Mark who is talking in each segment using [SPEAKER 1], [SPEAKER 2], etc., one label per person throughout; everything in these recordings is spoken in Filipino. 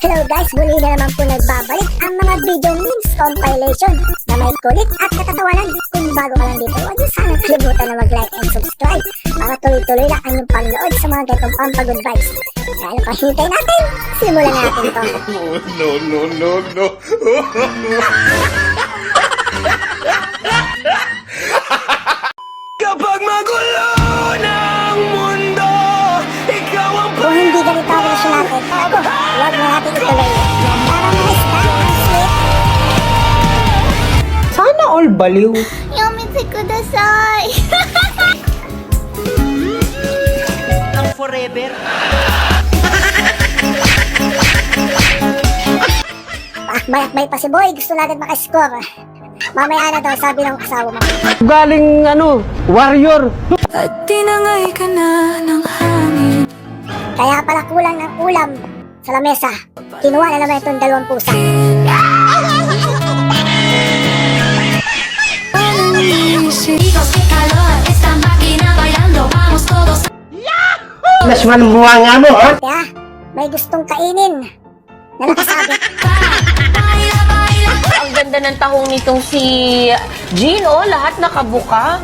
[SPEAKER 1] Hello guys, muli na naman po nagbabalik ang mga video memes compilation na may kulit at katatawanan. Kung bago ka lang dito, huwag niyo sana kalimutan na mag-like and subscribe para tuloy-tuloy lang ang inyong panonood sa mga ganitong pampagod vibes. Kaya ano pa hintay natin? Simulan natin to.
[SPEAKER 2] No. Kapag magulo ng mundo, ikaw ang
[SPEAKER 1] Kung hindi ganito ang relasyon natin, ako, huwag na natin ituloy. Para ma-start ang sweet.
[SPEAKER 3] Sana all baliw.
[SPEAKER 1] Yumite kudasai!
[SPEAKER 3] Ang forever.
[SPEAKER 1] Akbay pa si Boy, gusto na agad makascore. Mamaya na daw, sabi ng asawa mo.
[SPEAKER 3] Galing warrior.
[SPEAKER 4] At tinangay ka na ng hangin.
[SPEAKER 1] Kaya pala kulang ng ulam sa lamesa. Kinuha na naman itong 2 pusa.
[SPEAKER 3] Mas manubuha nga mo, ha?
[SPEAKER 1] Kaya may gustong kainin na nakasabit.
[SPEAKER 5] Ang ganda ng tahong nitong si Gino, lahat nakabuka.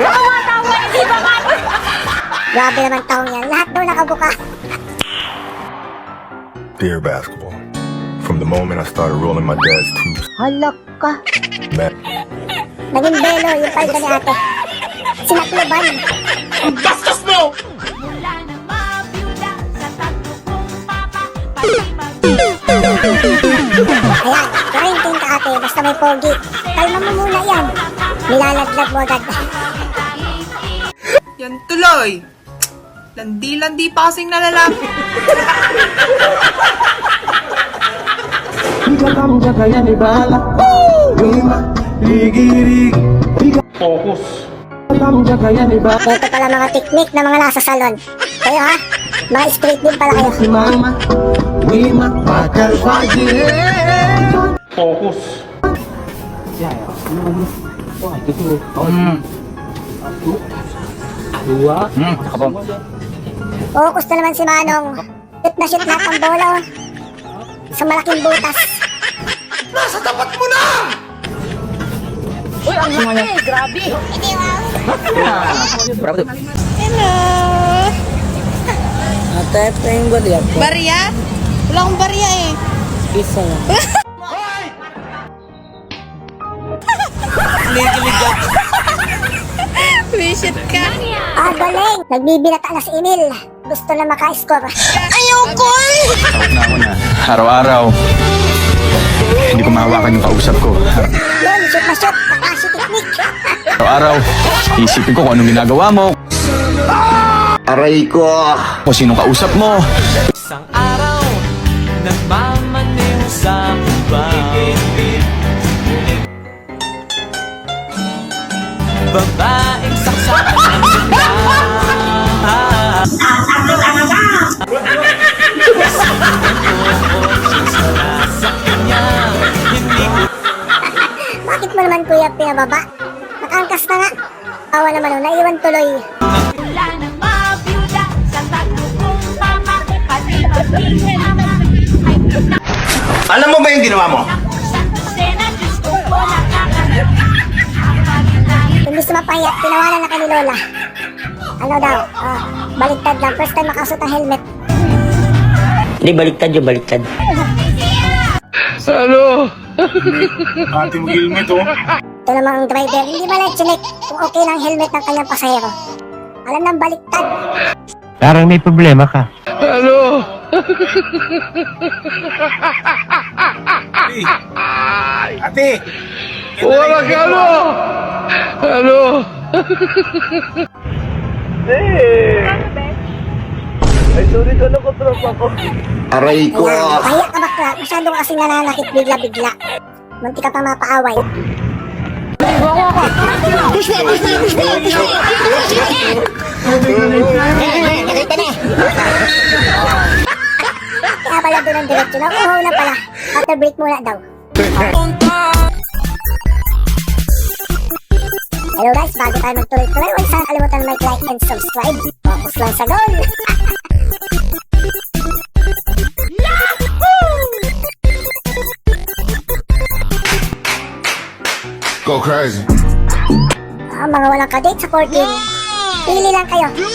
[SPEAKER 5] Tumatawa, hindi ba ka?
[SPEAKER 1] Grabe naman taong yan. Lahat daw nakabuka.
[SPEAKER 6] Dear basketball, from the moment I started rolling my dad's tubes,
[SPEAKER 1] Halak ka.
[SPEAKER 6] man,
[SPEAKER 1] Naging belo yung palda ni ate. Sinakluban. Ayan, quarantine ka ate, basta may pogi. Kalma mo muna yan. Nilalaglag mo agad.
[SPEAKER 7] Yan tuloy. Landi-landi pa kasing nalalaki.
[SPEAKER 1] Ito pala mga technique na mga nasa salon. Kayo ha? Mga street din pala kayo. Focus na naman si Manong. Shoot na shoot lahat ng bola oh. Sa malaking butas.
[SPEAKER 2] nasa tapat mo na!
[SPEAKER 5] Uy, ang laki, grabe.
[SPEAKER 3] Ate, peng barya po.
[SPEAKER 7] Barya? Wala akong barya eh.
[SPEAKER 3] Isa lang.
[SPEAKER 7] Visit ka.
[SPEAKER 1] Ah, galing! Nagbibinata na si Emil. Gusto na maka-score.
[SPEAKER 7] Ayoko eh.
[SPEAKER 8] Na ako na. Araw-araw. Hindi ko mahawakan yung kausap ko.
[SPEAKER 1] Yun, shoot na shoot. Takashi technique.
[SPEAKER 8] Araw-araw. Isipin ko kung anong ginagawa mo. Aray ko. Kung sinong kausap mo.
[SPEAKER 2] Isang araw, nagmamaneho sa kubang. Babaeng saksakan ng ganda.
[SPEAKER 1] Bakit mo naman kuya pinababa? Nakangkas na nga. Awa naman oh, naiwan tuloy.
[SPEAKER 2] Alam mo ba yung ginawa mo?
[SPEAKER 1] Kung gusto mapahiya, tinawanan na ka ni Lola. Ano daw? Baliktad lang. First time makasot ang helmet.
[SPEAKER 3] Hindi, baliktad yung baliktad.
[SPEAKER 6] ate mo helmet oh.
[SPEAKER 1] Ito namang driver, hindi ba lang chinek kung okay lang helmet ng kanyang pasahero. Alam nang baliktad.
[SPEAKER 3] Parang may problema ka.
[SPEAKER 6] Ate!
[SPEAKER 8] Wala ka Aray ko.
[SPEAKER 1] Ayan, pahiya ka bakla. Masyado ka kasing nananakit bigla-bigla. Munti ka pa mapaaway. Kaya pala doon ang diretsyo na. Uhaw na pala. After break muna daw. Hello guys, bago tayo magtuloy-tuloy, huwag sana kalimutan mag-like and subscribe. Focus lang sa goal!
[SPEAKER 6] Go crazy.
[SPEAKER 1] Mga walang kadate sa 14. Pili lang kayo.
[SPEAKER 6] Go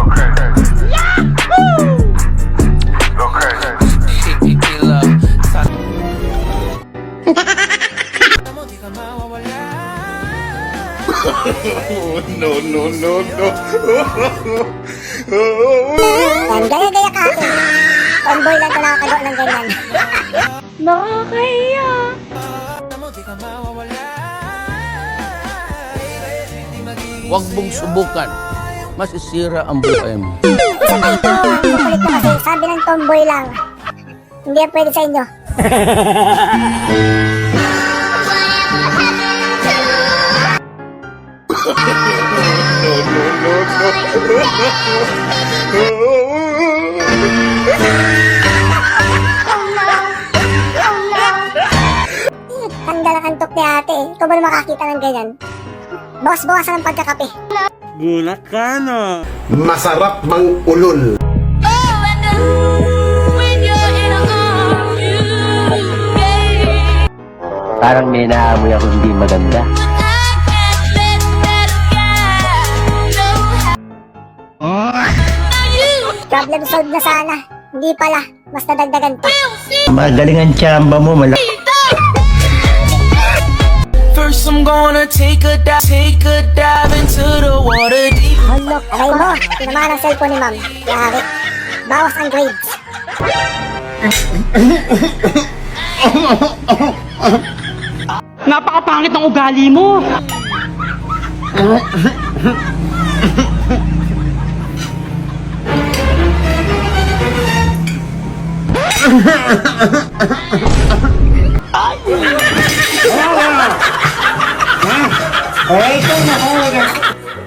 [SPEAKER 6] crazy. Go crazy.
[SPEAKER 1] Yan, gaya-gaya ka akin. Tomboy lang ito nakakagawa ng ganyan.
[SPEAKER 5] Nakakahiya.
[SPEAKER 3] Huwag mong subukan. Masisira ang buhay mo.
[SPEAKER 1] Isa pa ito, kukulit na kasi sabi ng tomboy lang. Hindi yan pwede sa inyo. Tanggal ang antok ni ate. Ikaw ba na makakita ng ganyan? Bawas-bawasan ang pagkakape.
[SPEAKER 3] Gulat ka na.
[SPEAKER 9] Masarap mang ulol.
[SPEAKER 3] Parang may naamoy ako hindi maganda.
[SPEAKER 1] Problem solved na sana. Hindi pala. Mas nadagdagan pa.
[SPEAKER 3] Magaling ang tsamba mo, malaki.
[SPEAKER 2] First I'm gonna take a dive into the water deep.
[SPEAKER 1] Aray mo, tinamaan ang cellphone ni ma'am. Yari. Bawas ang grades.
[SPEAKER 3] Napakapangit ng ugali mo.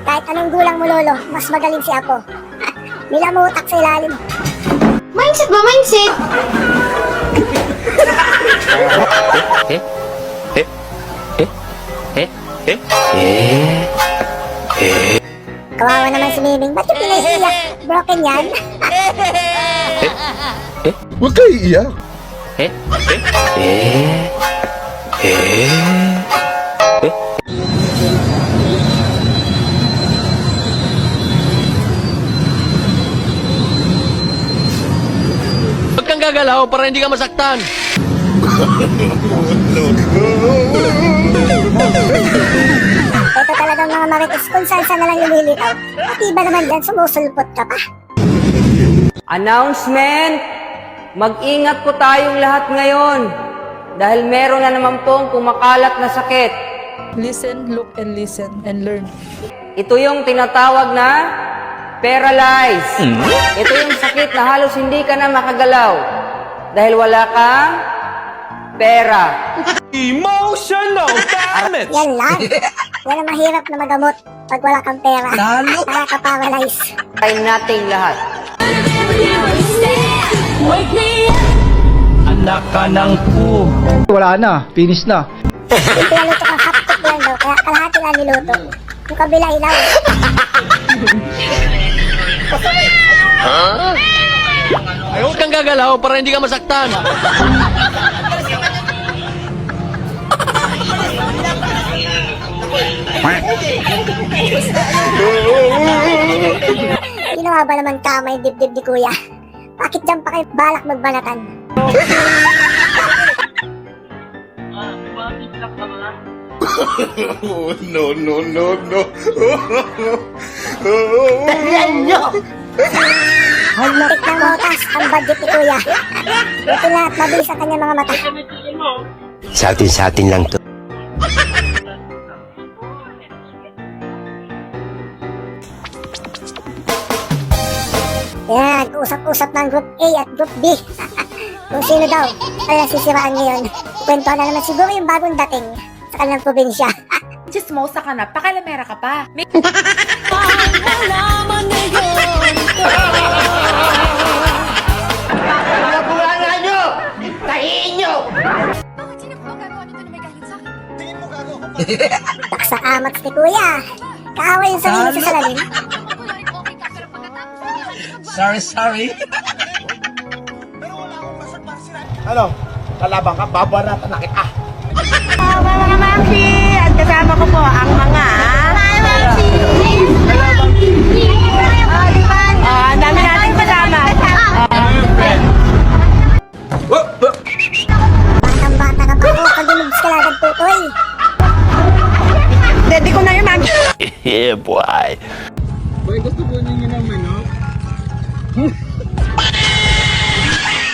[SPEAKER 1] Kahit anong gulang mo lolo, mas magaling si Apo. Nilamutak sa ilalim.
[SPEAKER 5] Mindset ba? Mindset?
[SPEAKER 1] Kawawa naman si Miming. Ba't yung pinaiiyak? Broken yan?
[SPEAKER 6] Huwag kayo iiyak.
[SPEAKER 2] Huwag kang gagalaw para hindi ka masaktan.
[SPEAKER 1] Ito talagang mga marites kung saan na lang lumilitaw. Pati ba naman dyan sumusulpot ka pa?
[SPEAKER 10] Announcement! Mag-ingat po tayong lahat ngayon dahil meron na naman pong kumakalat na sakit.
[SPEAKER 4] Listen, look, and listen, and learn.
[SPEAKER 10] Ito yung tinatawag na paralyzed. Ito yung sakit na halos hindi ka na makagalaw dahil wala kang pera.
[SPEAKER 2] Emotional damage.
[SPEAKER 1] Yan lang. Yan ang mahirap na magamot pag wala kang pera. Nakaka-paralyze.
[SPEAKER 10] Try nating lahat.
[SPEAKER 3] Anak ka ng po.
[SPEAKER 8] Wala na, finish na.
[SPEAKER 1] Yung pinaluto kang haptok lang daw, kaya kalahati lang niluto. Yung kabila ilaw.
[SPEAKER 2] Ay, huwag kang gagalaw para hindi ka masaktan.
[SPEAKER 1] Ginawa ba naman tama yung dibdib ni kuya? Bakit dyan pa kayo balak magbanatan? Tik ng motas ang budget ni kuya. Buti na at mabilis ang kanyang mga mata.
[SPEAKER 3] Sa atin lang to.
[SPEAKER 1] Yan, nag-usap-usap ng Group A at Group B. Kung sino daw kaya sisiraan ngayon. Kwento na naman siguro yung bagong dating sa kanilang probinsya.
[SPEAKER 7] Chismosa ka na, pakalamera ka pa.
[SPEAKER 1] Lakas pagkamats ni Kuya. Kaaway yung sarili sa salamin.
[SPEAKER 3] Sorry.
[SPEAKER 9] Ano? Kalabang ka, babaratan na kita.
[SPEAKER 5] Mga Mamsi! At kasama ko po ang mga... Hi, Mamsi! Ang dami natin kasama.
[SPEAKER 1] Batang-bata ka pa ko, pag lumabas ka lang tutoy.
[SPEAKER 5] Ready ko na yun, Mamsi.
[SPEAKER 8] Yeah, boy.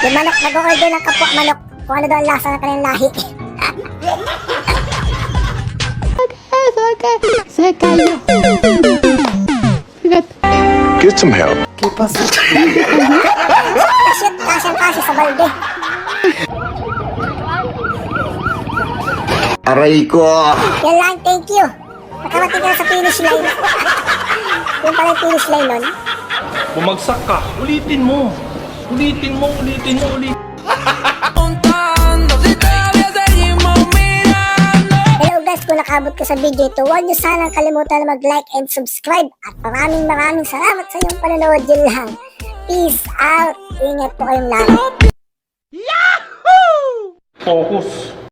[SPEAKER 1] Yung manok, nag-order ng kapwa manok. Kung ano daw ang lasa ng kanilang lahi.
[SPEAKER 6] Get some help.
[SPEAKER 1] Kasyot, kasyang-kasya sa balde.
[SPEAKER 9] Aray ko!
[SPEAKER 1] Yan lang, thank you. Nakarating ka na sa finish line. Yung pala yung finish line nun.
[SPEAKER 2] Bumagsak ka. Ulitin mo.
[SPEAKER 1] Hello guys, kung nakabot ka sa video ito, huwag niyo sanang kalimutan na mag-like and subscribe. At maraming salamat sa inyong panonood. Yun lang. Peace out. Ingat po kayong lahat.
[SPEAKER 2] Focus.